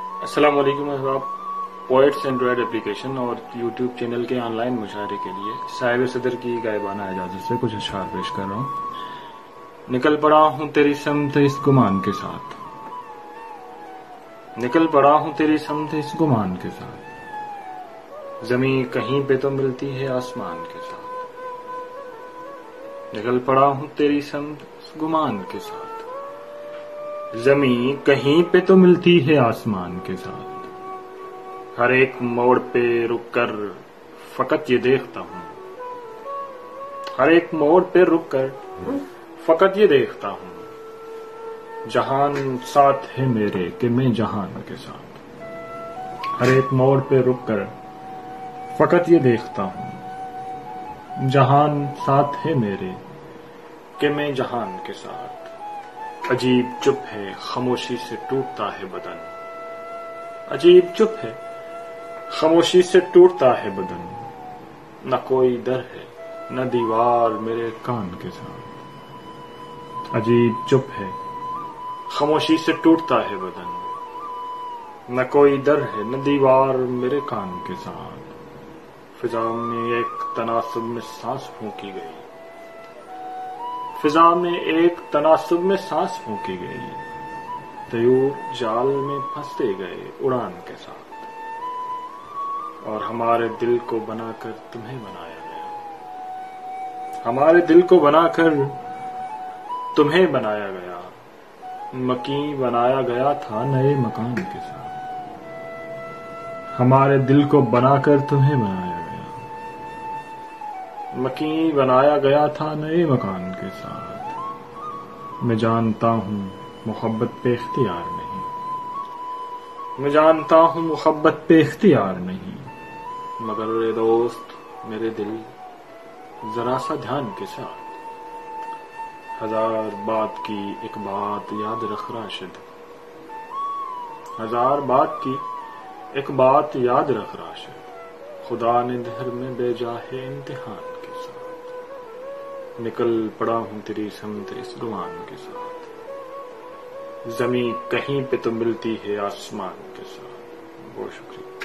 السلام علیکم احباب. پوئٹس اینڈرائڈ اپلیکیشن اور یوٹیوب چینل کے آن لائن مشاعرے کے لیے صاحب صدر کی غائبانہ اجازت سے کچھ اشعار پیش کر رہا ہوں. نکل پڑا ہوں تیری سمت اس گمان کے ساتھ، نکل پڑا ہوں تیری سمت اس گمان کے ساتھ، زمین کہیں پہ تو ملتی ہے آسمان کے ساتھ. نکل پڑا ہوں تیری سمت اس گمان کے ساتھ، زمین کہیں پہ تو ملتی ہے آسمان کے ساتھ. ہر ایک موڑ پہ رک کر فقط یہ دیکھتا ہوں، ہر ایک موڑ پہ رک کر فقط یہ دیکھتا ہوں، جہان ساتھ ہے میرے کہ میں جہان کے ساتھ. ہر ایک موڑ پہ رک کر فقط یہ دیکھتا ہوں، جہان ساتھ ہے میرے کہ میں جہان کے ساتھ. عجیب چپ ہے خاموشی سے ٹوٹتا ہے بدن، عجیب چپ ہے خاموشی سے ٹوٹتا ہے بدن، نہ کوئی در ہے نہ دیوار میرے کان کے ساتھ. عجیب چپ ہے خاموشی سے ٹوٹتا ہے بدن، نہ کوئی در ہے نہ دیوار میرے کان کے ساتھ. فضا میں ایک تناسب میں سانس پھونکی گئی، فضا میں ایک تناسب میں سانس پھونکی گئی، طیور جال میں پھنستے گئے اڑان کے ساتھ. اور ہمارے دل کو بنا کر تمہیں بنایا گیا، ہمارے دل کو بنا کر تمہیں بنایا گیا، مکین بنایا گیا تھا نئے مکان کے ساتھ. ہمارے دل کو بنا کر تمہیں بنایا گیا، مکین بنایا گیا تھا نئے مکان کے ساتھ. میں جانتا ہوں محبت پہ اختیار نہیں، میں جانتا ہوں محبت پہ اختیار نہیں، مگر اے دوست میرے دل ذرا سا دھیان کے ساتھ. ہزار بات کی ایک بات یاد رکھ راشد، ہزار بات کی ایک بات یاد رکھ راشد، خدا نے دہر میں بھیجا ہے امتحان کے ساتھ. نکل پڑا ہوں تیری سمت اس گمان کے ساتھ، زمین کہیں پہ تو ملتی ہے آسمان کے ساتھ. بہت شکریہ.